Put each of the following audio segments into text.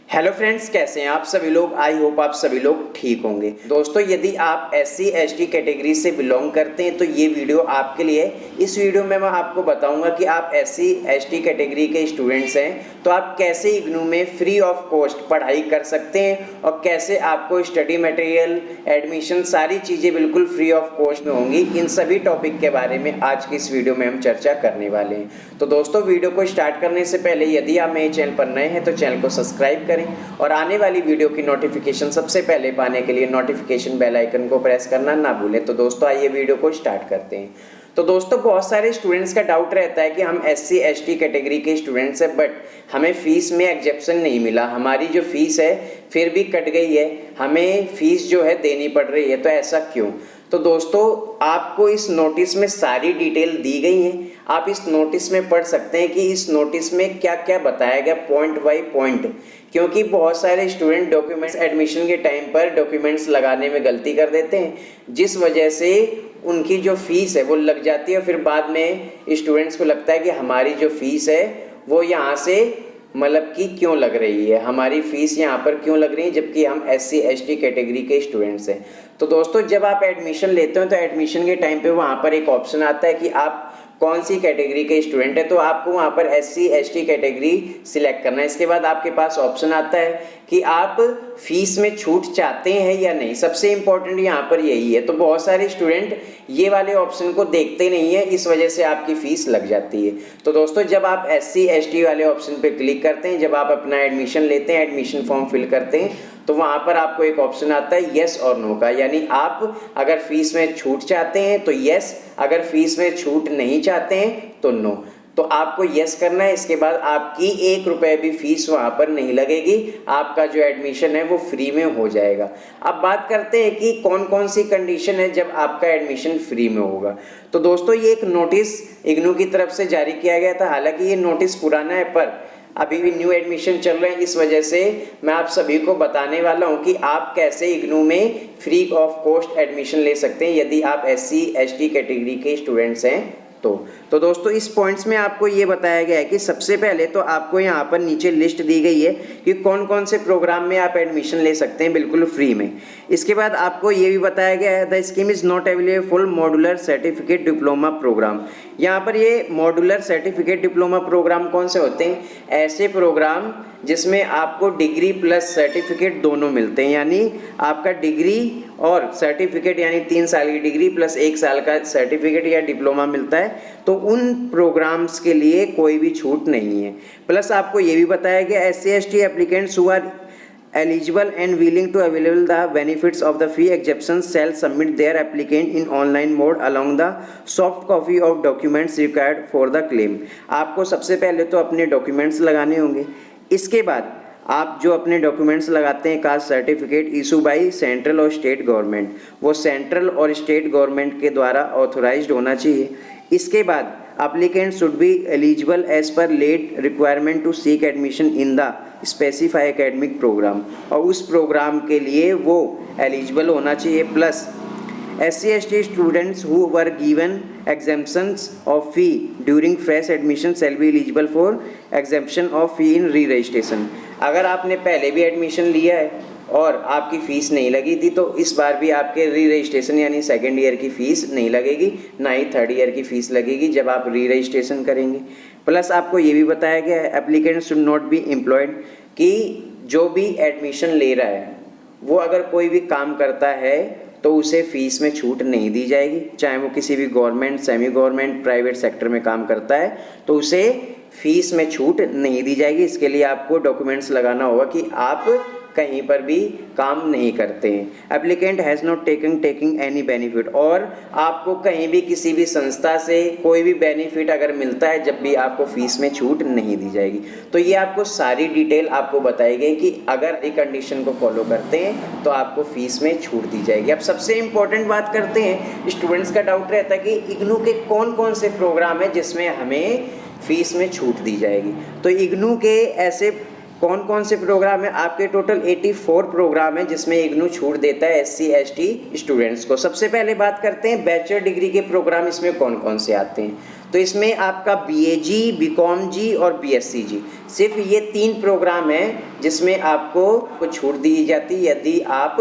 Hello friends, कैसे हैं आप सभी लोग। आई होप आप सभी लोग ठीक होंगे। दोस्तों, यदि आप SC ST कैटेगरी से बिलोंग करते हैं तो ये वीडियो आपके लिए है। इस वीडियो में मैं आपको बताऊंगा कि आप SC ST कैटेगरी के स्टूडेंट्स हैं तो आप कैसे इग्नू में फ्री ऑफ कॉस्ट पढ़ाई कर सकते हैं और कैसे आपको स्टडी मटेरियल, एडमिशन, सारी चीज़ें बिल्कुल फ्री ऑफ कॉस्ट में होंगी। इन सभी टॉपिक के बारे में आज की इस वीडियो में हम चर्चा करने वाले हैं। तो दोस्तों, वीडियो को स्टार्ट करने से पहले यदि आप मेरे चैनल पर नए हैं तो चैनल को सब्सक्राइब करें और आने वाली वीडियो की नोटिफिकेशन सबसे पहले पाने के लिए नोटिफिकेशन बेल आइकन को प्रेस करना ना भूलें। तो दोस्तों, आइए वीडियो को स्टार्ट करते हैं। तो दोस्तों, बहुत सारे स्टूडेंट्स का डाउट रहता है कि हम SC ST कैटेगरी के स्टूडेंट्स हैं बट हमें फीस में एग्जेप्शन नहीं मिला, हमारी जो फीस है फिर भी कट गई है, हमें फीस जो है देनी पड़ रही है, तो ऐसा क्यों। तो दोस्तों, आपको इस नोटिस में सारी डिटेल दी गई है। आप इस नोटिस में पढ़ सकते हैं कि इस नोटिस में क्या क्या बताया गया पॉइंट बाय पॉइंट, क्योंकि बहुत सारे स्टूडेंट डॉक्यूमेंट्स एडमिशन के टाइम पर डॉक्यूमेंट्स लगाने में गलती कर देते हैं, जिस वजह से उनकी जो फीस है वो लग जाती है। फिर बाद में स्टूडेंट्स को लगता है कि हमारी जो फीस है वो यहाँ से मतलब कि क्यों लग रही है, हमारी फीस यहाँ पर क्यों लग रही है, जबकि हम SC ST कैटेगरी के स्टूडेंट्स हैं। तो दोस्तों, जब आप एडमिशन लेते हो तो एडमिशन के टाइम पे वहाँ पर एक ऑप्शन आता है कि आप कौन सी कैटेगरी के स्टूडेंट है, तो आपको वहाँ पर SC ST कैटेगरी सिलेक्ट करना है। इसके बाद आपके पास ऑप्शन आता है कि आप फीस में छूट चाहते हैं या नहीं। सबसे इम्पोर्टेंट यहाँ पर यही है। तो बहुत सारे स्टूडेंट ये वाले ऑप्शन को देखते नहीं है, इस वजह से आपकी फ़ीस लग जाती है। तो दोस्तों, जब आप SC ST वाले ऑप्शन पर क्लिक करते हैं, जब आप अपना एडमिशन लेते हैं, एडमिशन फॉर्म फिल करते हैं, तो वहाँ पर आपको एक ऑप्शन आता है येस और नो का, यानी आप अगर फीस में छूट चाहते हैं तो येस, अगर फीस में छूट नहीं चाहते हैं तो नो। तो आपको येस करना है। इसके बाद आपकी 1 रुपये भी फीस वहाँ पर नहीं लगेगी, आपका जो एडमिशन है वो फ्री में हो जाएगा। अब बात करते हैं कि कौन कौन सी कंडीशन है जब आपका एडमिशन फ्री में होगा। तो दोस्तों, ये एक नोटिस इग्नू की तरफ से जारी किया गया था। हालांकि ये नोटिस पुराना है पर अभी भी न्यू एडमिशन चल रहे हैं, इस वजह से मैं आप सभी को बताने वाला हूं कि आप कैसे इग्नू में फ्री ऑफ कॉस्ट एडमिशन ले सकते हैं यदि आप SC ST कैटेगरी के स्टूडेंट्स हैं तो दोस्तों, इस पॉइंट्स में आपको ये बताया गया है कि सबसे पहले तो आपको यहाँ पर नीचे लिस्ट दी गई है कि कौन कौन से प्रोग्राम में आप एडमिशन ले सकते हैं बिल्कुल फ्री में। इसके बाद आपको ये भी बताया गया है the scheme is not available for modular certificate diploma programme. यहाँ पर ये मॉड्यूलर सर्टिफिकेट डिप्लोमा प्रोग्राम कौन से होते हैं? ऐसे प्रोग्राम जिसमें आपको डिग्री प्लस सर्टिफिकेट दोनों मिलते हैं, यानी आपका डिग्री और सर्टिफिकेट यानी 3 साल की डिग्री प्लस 1 साल का सर्टिफिकेट या डिप्लोमा मिलता है। तो उन प्रोग्राम्स के लिए कोई भी छूट नहीं है। प्लस आपको ये भी बताया गया SC ST applicants who are eligible and willing to avail the benefits of the fee exemption shall submit their applicant in online mode along the soft copy of documents required for the claim। आपको सबसे पहले तो अपने documents लगाने होंगे। इसके बाद आप जो अपने डॉक्यूमेंट्स लगाते हैं, caste certificate issue by central और स्टेट गवर्नमेंट, वो सेंट्रल और स्टेट गवर्नमेंट के द्वारा ऑथोराइज्ड होना चाहिए। इसके बाद applicant should be eligible as per late requirement to seek admission in the specify academic program, और उस प्रोग्राम के लिए वो एलिजिबल होना चाहिए। Plus SC ST students who were given exemptions of fee during fresh admission shall be eligible for exemption of fee in re-registration। अगर आपने पहले भी एडमिशन लिया है और आपकी फ़ीस नहीं लगी थी तो इस बार भी आपके री रजिस्ट्रेशन यानी सेकेंड ईयर की फ़ीस नहीं लगेगी, ना ही थर्ड ईयर की फ़ीस लगेगी जब आप री रजिस्ट्रेशन करेंगे। प्लस आपको ये भी बताया गया है applicant should not be employed, कि जो भी एडमिशन ले रहा है वो अगर कोई भी काम करता है तो उसे फ़ीस में छूट नहीं दी जाएगी, चाहे वो किसी भी government, semi government, private sector में काम करता है तो उसे फ़ीस में छूट नहीं दी जाएगी। इसके लिए आपको डॉक्यूमेंट्स लगाना होगा कि आप कहीं पर भी काम नहीं करते हैं। Applicant has not taking any benefit, और आपको कहीं भी किसी भी संस्था से कोई भी बेनिफिट अगर मिलता है जब भी आपको फीस में छूट नहीं दी जाएगी। तो ये आपको सारी डिटेल आपको बताई गई कि अगर ये कंडीशन को फॉलो करते हैं तो आपको फीस में छूट दी जाएगी। अब सबसे इम्पोर्टेंट बात करते हैं, स्टूडेंट्स का डाउट रहता है कि इग्नू के कौन कौन से प्रोग्राम है जिसमें हमें फीस में छूट दी जाएगी। तो इग्नू के ऐसे कौन कौन से प्रोग्राम है? आपके टोटल 84 प्रोग्राम है जिसमें इग्नू छूट देता है SC ST स्टूडेंट्स को। सबसे पहले बात करते हैं बैचलर डिग्री के प्रोग्राम, इसमें कौन कौन से आते हैं। तो इसमें आपका BAG, BCom जी और BSc जी, सिर्फ ये 3 प्रोग्राम हैं जिसमें आपको छूट दी जाती है यदि आप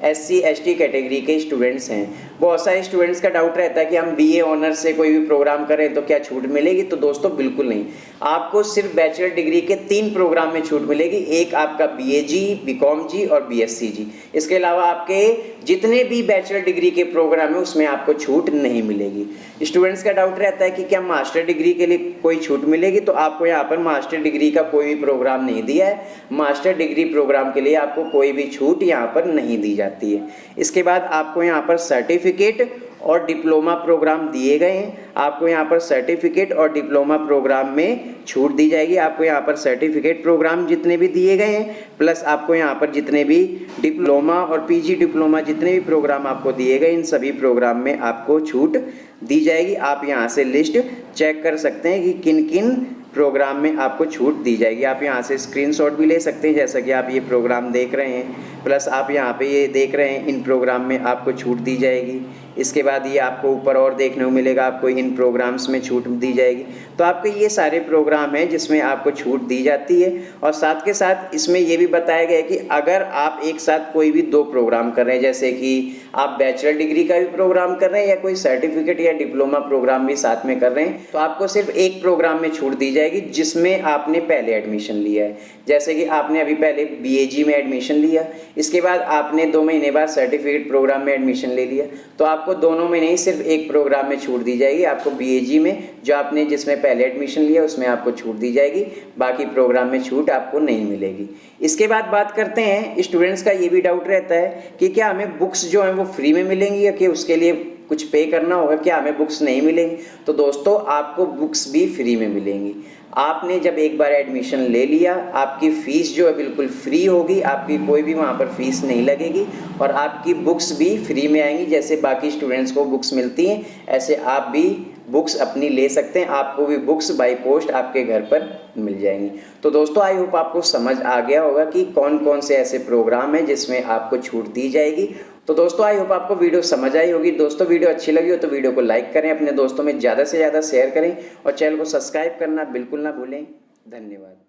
SC ST कैटेगरी के स्टूडेंट्स हैं। बहुत सारे स्टूडेंट्स का डाउट रहता है कि हम BA ऑनर्स से कोई भी प्रोग्राम करें तो क्या छूट मिलेगी? तो दोस्तों बिल्कुल नहीं, आपको सिर्फ बैचलर डिग्री के 3 प्रोग्राम में छूट मिलेगी। एक आपका BAG, BCom जी और BSc जी। इसके अलावा आपके जितने भी बैचलर डिग्री के प्रोग्राम है उसमें आपको छूट नहीं मिलेगी। स्टूडेंट्स का डाउट रहता है कि क्या मास्टर डिग्री के लिए कोई छूट मिलेगी? तो आपको यहाँ पर मास्टर डिग्री का कोई भी प्रोग्राम नहीं दिया है। मास्टर डिग्री प्रोग्राम के लिए आपको कोई भी छूट यहाँ पर नहीं दी जाती है। इसके बाद आपको यहाँ पर सर्टिफिकेट और डिप्लोमा प्रोग्राम दिए गए हैं। आपको यहाँ पर सर्टिफिकेट और डिप्लोमा प्रोग्राम में छूट दी जाएगी। आपको यहाँ पर सर्टिफिकेट प्रोग्राम जितने भी दिए गए हैं प्लस आपको यहाँ पर जितने भी डिप्लोमा और PG डिप्लोमा जितने भी प्रोग्राम आपको दिए गए इन सभी प्रोग्राम में आपको छूट दी जाएगी। आप यहाँ से लिस्ट चेक कर सकते हैं कि किन किन प्रोग्राम में आपको छूट दी जाएगी। आप यहाँ से स्क्रीनशॉट भी ले सकते हैं, जैसा कि आप ये प्रोग्राम देख रहे हैं, प्लस आप यहाँ पे ये देख रहे हैं इन प्रोग्राम में आपको छूट दी जाएगी। इसके बाद ये आपको ऊपर और देखने को मिलेगा, आपको इन प्रोग्राम्स में छूट दी जाएगी। तो आपके ये सारे प्रोग्राम हैं जिसमें आपको छूट दी जाती है। और साथ के साथ इसमें ये भी बताया गया है कि अगर आप एक साथ कोई भी 2 प्रोग्राम कर रहे हैं, जैसे कि आप बैचलर डिग्री का भी प्रोग्राम कर रहे हैं या कोई सर्टिफिकेट या डिप्लोमा प्रोग्राम भी साथ में कर रहे हैं, तो आपको सिर्फ एक प्रोग्राम में छूट दी जाएगी जिसमें आपने पहले एडमिशन लिया है। जैसे कि आपने अभी पहले BAG में एडमिशन लिया, इसके बाद आपने 2 महीने बाद सर्टिफिकेट प्रोग्राम में एडमिशन ले लिया, तो आपको दोनों में नहीं सिर्फ एक प्रोग्राम में छूट दी जाएगी। आपको BAG में जो आपने जिसमें पहले एडमिशन लिया उसमें आपको छूट दी जाएगी, बाकी प्रोग्राम में छूट आपको नहीं मिलेगी। इसके बाद बात करते हैं, स्टूडेंट्स का ये भी डाउट रहता है कि क्या हमें बुक्स जो हैं वो फ्री में मिलेंगी या कि उसके लिए कुछ पे करना होगा, क्या हमें बुक्स नहीं मिलेंगी? तो दोस्तों आपको बुक्स भी फ्री में मिलेंगी। आपने जब एक बार एडमिशन ले लिया, आपकी फ़ीस जो है बिल्कुल फ्री होगी, आपकी कोई भी वहाँ पर फीस नहीं लगेगी और आपकी बुक्स भी फ्री में आएंगी। जैसे बाकी स्टूडेंट्स को बुक्स मिलती हैं ऐसे आप भी बुक्स अपनी ले सकते हैं, आपको भी बुक्स बाय पोस्ट आपके घर पर मिल जाएंगी। तो दोस्तों आई होप आपको समझ आ गया होगा कि कौन कौन से ऐसे प्रोग्राम हैं जिसमें आपको छूट दी जाएगी। तो दोस्तों आई होप आपको वीडियो समझ आई होगी। दोस्तों वीडियो अच्छी लगी हो तो वीडियो को लाइक करें, अपने दोस्तों में ज़्यादा से ज़्यादा शेयर करें और चैनल को सब्सक्राइब करना बिल्कुल ना भूलें। धन्यवाद।